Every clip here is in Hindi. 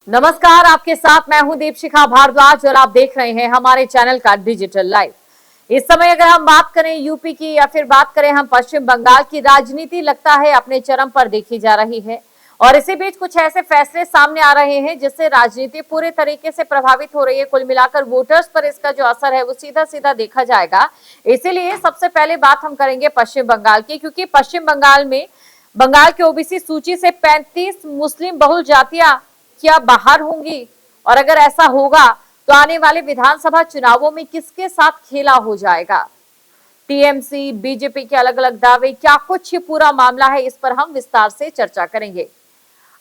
नमस्कार, आपके साथ मैं हूं दीपशिखा भारद्वाज और आप देख रहे हैं हमारे चैनल का डिजिटल लाइव। इस समय अगर हम बात करें यूपी की या फिर बात करें हम पश्चिम बंगाल की, राजनीति लगता है अपने चरम पर देखी जा रही है और इसी बीच कुछ ऐसे फैसले सामने आ रहे हैं जिससे राजनीति पूरे तरीके से प्रभावित हो रही है। कुल मिलाकर वोटर्स पर इसका जो असर है वो सीधा सीधा देखा जाएगा। इसीलिए सबसे पहले बात हम करेंगे पश्चिम बंगाल की, क्योंकि पश्चिम बंगाल में बंगाल के ओबीसी सूची से 35 मुस्लिम बहुल जातियां क्या बाहर होंगी, और अगर ऐसा होगा तो आने वाले विधानसभा चुनावों में किसके साथ खेला हो जाएगा। टीएमसी बीजेपी के अलग अलग दावे, क्या कुछ ये पूरा मामला है, इस पर हम विस्तार से चर्चा करेंगे।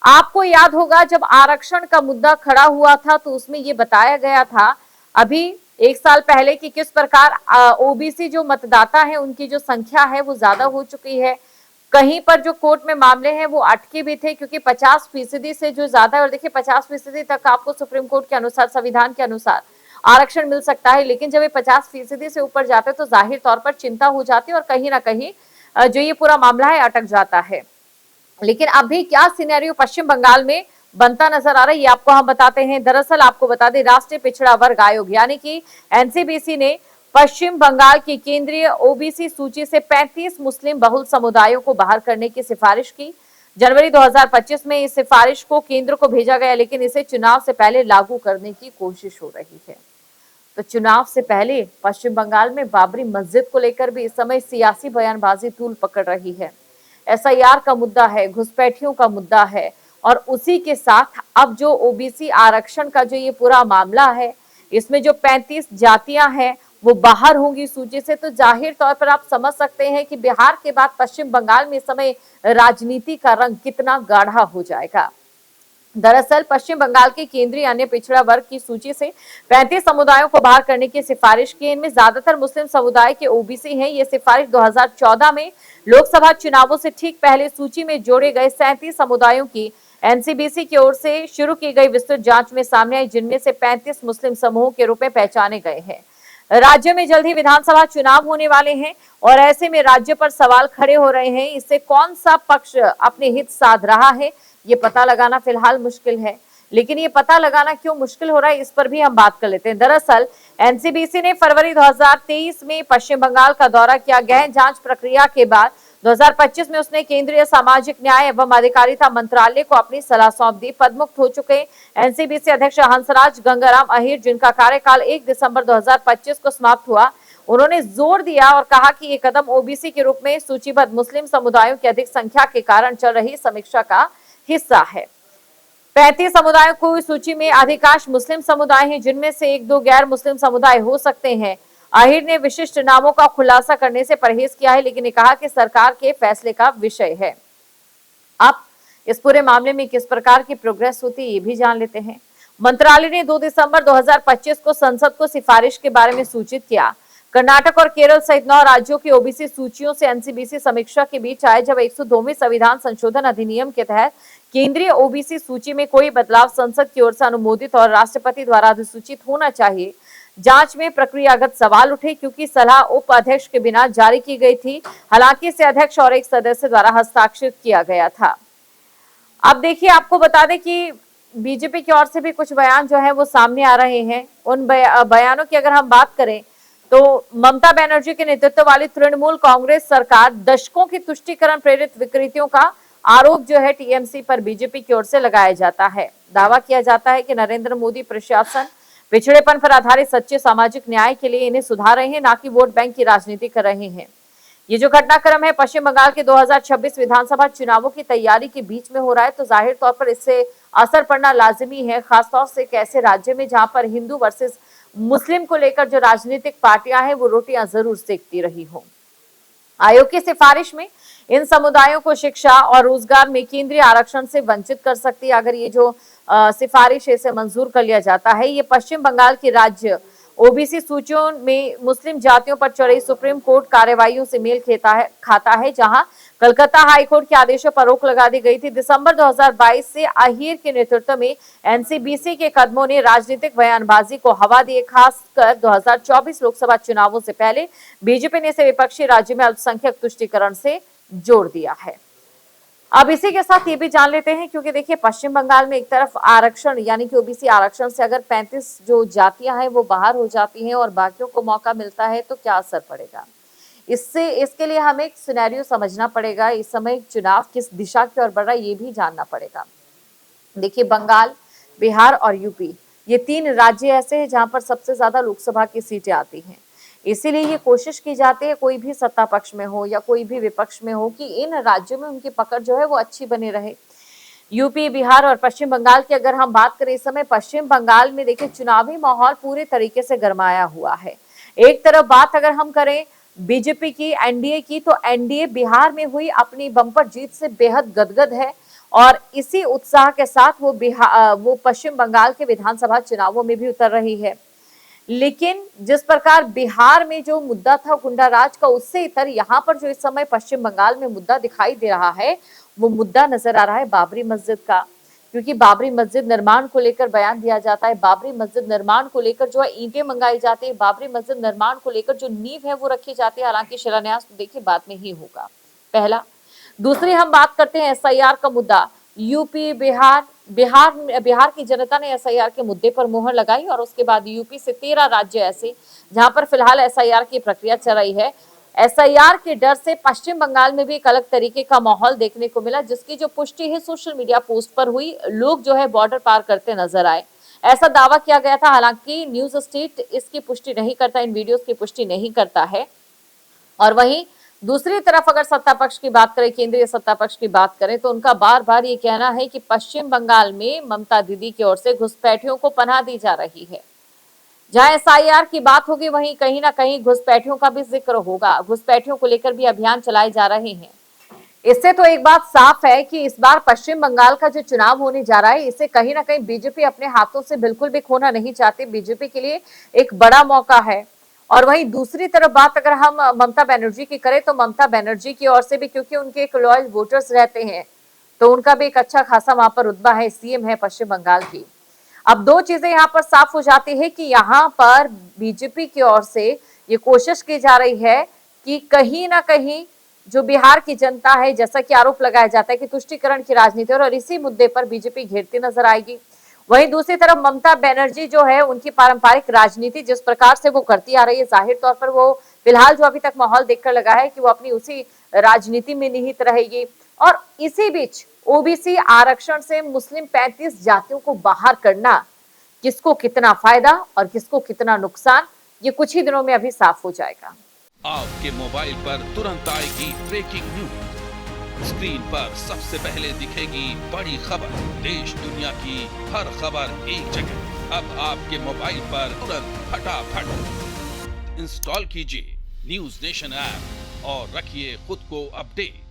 आपको याद होगा जब आरक्षण का मुद्दा खड़ा हुआ था तो उसमें ये बताया गया था अभी एक साल पहले कि किस प्रकार ओबीसी जो मतदाता है उनकी जो संख्या है वो ज्यादा हो चुकी है। कहीं पर जो कोर्ट में मामले हैं वो अटके भी थे क्योंकि 50% से जो ज्यादा है, और देखिए 50% तक आपको सुप्रीम कोर्ट के अनुसार, संविधान के अनुसार आरक्षण मिल सकता है, लेकिन जब ये 50% से ऊपर जाते हैं तो जाहिर तौर पर चिंता हो जाती है और कहीं ना कहीं जो ये पूरा मामला है अटक जाता है। लेकिन अभी क्या सिनेरियो पश्चिम बंगाल में बनता नजर आ रहा है ये आपको हम बताते हैं। दरअसल आपको बता दें, राष्ट्रीय पिछड़ा वर्ग आयोग यानी कि एनसीबीसी ने पश्चिम बंगाल की केंद्रीय ओबीसी सूची से 35 मुस्लिम बहुल समुदायों को बाहर करने की सिफारिश की। जनवरी 2025 में इस सिफारिश को केंद्र को भेजा गया, लेकिन इसे चुनाव से पहले लागू करने की कोशिश हो रही है। तो चुनाव से पहले पश्चिम बंगाल में बाबरी मस्जिद को लेकर भी इस समय सियासी बयानबाजी तूल पकड़ रही है। एसआईआर का मुद्दा है, घुसपैठियों का मुद्दा है, और उसी के साथ अब जो ओबीसी आरक्षण का जो ये पूरा मामला है, इसमें जो 35 जातियां हैं वो बाहर होंगी सूची से, तो जाहिर तौर पर आप समझ सकते हैं कि बिहार के बाद पश्चिम बंगाल में इस समय राजनीति का रंग कितना गाढ़ा हो जाएगा। दरअसल पश्चिम बंगाल के केंद्रीय अन्य पिछड़ा वर्ग की सूची से 35 समुदायों को बाहर करने की सिफारिश की। इनमें ज्यादातर मुस्लिम समुदाय के ओबीसी हैं। ये सिफारिश 2014 में लोकसभा चुनावों से ठीक पहले सूची में जोड़े गए 37 समुदायों की एनसीबीसी की ओर से शुरू की गई विस्तृत जांच में सामने आई, जिनमें से 35 मुस्लिम समूहों के रूप में पहचाने गए हैं। राज्य में जल्द ही विधानसभा चुनाव होने वाले हैं और ऐसे में राज्य पर सवाल खड़े हो रहे हैं, इससे कौन सा पक्ष अपने हित साध रहा है ये पता लगाना फिलहाल मुश्किल है। लेकिन ये पता लगाना क्यों मुश्किल हो रहा है इस पर भी हम बात कर लेते हैं। दरअसल एनसीबीसी ने फरवरी 2023 में पश्चिम बंगाल का दौरा किया। गहन जांच प्रक्रिया के बाद 2025 में उसने केंद्रीय सामाजिक न्याय एवं अधिकारिता मंत्रालय को अपनी सलाह सौंप दी। पदमुक्त हो चुके एनसीबीसी अध्यक्ष हंसराज गंगाराम अहीर, जिनका कार्यकाल 1 दिसंबर 2025 को समाप्त हुआ, उन्होंने जोर दिया और कहा कि ये कदम ओबीसी के रूप में सूचीबद्ध मुस्लिम समुदायों की अधिक संख्या के कारण चल रही समीक्षा का हिस्सा है। 35 समुदायों को सूची में अधिकांश मुस्लिम समुदाय हैं, जिनमें से एक दो गैर मुस्लिम समुदाय हो सकते हैं। आहिर ने विशिष्ट नामों का खुलासा करने से परहेज किया है, लेकिन ने कहा कि सरकार के फैसले का विषय है। अब इस पूरे मामले में किस प्रकार की प्रोग्रेस होती है ये भी जान लेते हैं। मंत्रालय ने 2 दिसंबर 2025 को संसद को सिफारिश के बारे में सूचित किया। कर्नाटक और केरल सहित 9 राज्यों की ओबीसी सूचियों से एनसीबीसी समीक्षा के बीच आए, जब 102वें संविधान संशोधन अधिनियम के तहत केंद्रीय ओबीसी सूची में कोई बदलाव संसद की ओर से अनुमोदित और राष्ट्रपति द्वारा अधिसूचित होना चाहिए। जांच में प्रक्रियागत सवाल उठे क्योंकि सलाह उप अध्यक्ष के बिना जारी की गई थी, हालांकि इसे अध्यक्ष और एक सदस्य द्वारा हस्ताक्षरित किया गया था। अब देखिए, आपको बता दें कि बीजेपी की ओर से भी कुछ बयान जो है वो सामने आ रहे हैं। उन बयानों की अगर हम बात करें तो ममता बनर्जी के नेतृत्व वाली तृणमूल कांग्रेस सरकार दशकों की तुष्टीकरण प्रेरित विकृतियों का आरोप जो है टीएमसी पर बीजेपी की ओर से लगाया जाता है। दावा किया जाता है कि नरेंद्र मोदी प्रशासन पिछड़ेपन पर आधारित सच्चे सामाजिक न्याय के लिए इन्हें सुधार रहे हैं, ना कि वोट बैंक की राजनीति कर रहे हैं। ये जो घटनाक्रम है पश्चिम बंगाल के 2026 विधानसभा चुनावों की तैयारी के बीच में हो रहा है, तो जाहिर तौर पर इससे असर पड़ना लाजिमी है, खासतौर से एक ऐसे राज्य में जहां पर हिंदू वर्सेस मुस्लिम को लेकर जो राजनीतिक पार्टियां हैं वो रोटियां जरूर सेकती रही हो। आयोग की सिफारिश में इन समुदायों को शिक्षा और रोजगार में केंद्रीय आरक्षण से वंचित कर सकती है अगर ये जो सिफारिश इसे मंजूर कर लिया जाता है। ये पश्चिम बंगाल की राज्य ओबीसी सूचियों में मुस्लिम जातियों पर चल रही सुप्रीम कोर्ट कार्यवाहियों से मेल खाता है, जहां कलकत्ता हाईकोर्ट के आदेशों पर रोक लगा दी गई थी। दिसंबर 2022 से अहीर के नेतृत्व में एनसीबीसी के कदमों ने राजनीतिक बयानबाजी को हवा दी। खासकर 2024 लोकसभा चुनावों से पहले बीजेपी ने इसे विपक्षी राज्य में अल्पसंख्यक तुष्टीकरण से जोड़ दिया है। अब इसी के साथ ये भी जान लेते हैं, क्योंकि देखिए पश्चिम बंगाल में एक तरफ आरक्षण यानी कि ओबीसी आरक्षण से अगर 35 जो जातियां हैं वो बाहर हो जाती हैं और बाकियों को मौका मिलता है तो क्या असर पड़ेगा। इसके लिए हमें एक सिनेरियो समझना पड़ेगा। इस समय चुनाव किस दिशा की ओर बढ़ रहा है ये भी जानना पड़ेगा। देखिए बंगाल, बिहार और यूपी, ये 3 राज्य ऐसे हैं जहां पर सबसे ज्यादा लोकसभा की सीटें आती हैं। इसीलिए ये कोशिश की जाती है, कोई भी सत्ता पक्ष में हो या कोई भी विपक्ष में हो, कि इन राज्यों में उनकी पकड़ जो है वो अच्छी बनी रहे। यूपी, बिहार और पश्चिम बंगाल की अगर हम बात करें, इस समय पश्चिम बंगाल में देखिए चुनावी माहौल पूरे तरीके से गरमाया हुआ है। एक तरफ बात अगर हम करें बीजेपी की, एनडीए की, तो एनडीए बिहार में हुई अपनी बम्पर जीत से बेहद गदगद है और इसी उत्साह के साथ वो पश्चिम बंगाल के विधानसभा चुनावों में भी उतर रही है। लेकिन जिस प्रकार बिहार में जो मुद्दा था गुंडा राज का, उससे इतर यहाँ पर जो इस समय पश्चिम बंगाल में मुद्दा दिखाई दे रहा है, वो मुद्दा नजर आ रहा है बाबरी मस्जिद का। क्योंकि बाबरी मस्जिद निर्माण को लेकर बयान दिया जाता है, बाबरी मस्जिद निर्माण को लेकर जो है ईंटें मंगाई जाती है, बाबरी मस्जिद निर्माण को लेकर जो नींव है वो रखी जाती है। हालांकि शिलान्यास तो देखिए बाद में ही होगा, पहला। दूसरी हम बात करते हैं एसआईआर का मुद्दा। यूपी, बिहार की जनता ने एसआईआर के मुद्दे पर मुहर लगाई और उसके बाद यूपी से 13 राज्य ऐसे जहां पर फिलहाल एसआईआर की प्रक्रिया चल रही है। एसआईआर के डर से पश्चिम बंगाल में भी एक अलग तरीके का माहौल देखने को मिला, जिसकी जो पुष्टि है सोशल मीडिया पोस्ट पर हुई। लोग जो है बॉर्डर पार करते नजर आए, ऐसा दावा किया गया था। हालांकि न्यूज स्ट्रीट इसकी पुष्टि नहीं करता, इन वीडियोस की पुष्टि नहीं करता है। और वहीं दूसरी तरफ अगर सत्ता पक्ष की बात करें, केंद्रीय सत्ता पक्ष की बात करें, तो उनका बार बार ये कहना है कि पश्चिम बंगाल में ममता दीदी की ओर से घुसपैठियों को पनाह दी जा रही है। जहां एसआईआर की बात होगी वहीं कहीं ना कहीं घुसपैठियों का भी जिक्र होगा। घुसपैठियों को लेकर भी अभियान चलाए जा रहे हैं। इससे तो एक बात साफ है कि इस बार पश्चिम बंगाल का जो चुनाव होने जा रहा है, इसे कहीं ना कहीं बीजेपी अपने हाथों से बिल्कुल भी खोना नहीं चाहती। बीजेपी के लिए एक बड़ा मौका है। और वहीं दूसरी तरफ बात अगर हम ममता बनर्जी की करें, तो ममता बनर्जी की ओर से भी, क्योंकि उनके एक लॉयल वोटर्स रहते हैं, तो उनका भी एक अच्छा खासा वहां पर रुतबा है, सीएम है पश्चिम बंगाल की। अब 2 चीजें यहाँ पर साफ हो जाती है कि यहाँ पर बीजेपी की ओर से ये कोशिश की जा रही है कि कहीं ना कहीं जो बिहार की जनता है, जैसा कि आरोप लगाया जाता है कि तुष्टीकरण की राजनीति, और इसी मुद्दे पर बीजेपी घेरती नजर आएगी। वहीं दूसरी तरफ ममता बनर्जी जो है, उनकी पारंपरिक राजनीति जिस प्रकार से वो करती आ रही है, जाहिर तौर पर वो फिलहाल जो अभी तक माहौल देखकर लगा है कि वो अपनी उसी राजनीति में निहित रहेगी। और इसी बीच ओबीसी आरक्षण से मुस्लिम 35 जातियों को बाहर करना, किसको कितना फायदा और किसको कितना नुकसान, ये कुछ ही दिनों में अभी साफ हो जाएगा। आपके मोबाइल पर तुरंत आएगी ब्रेकिंग न्यूज। स्क्रीन पर सबसे पहले दिखेगी बड़ी खबर। देश दुनिया की हर खबर एक जगह। अब आपके मोबाइल पर तुरंत फटाफट इंस्टॉल कीजिए न्यूज नेशन ऐप और रखिए खुद को अपडेट।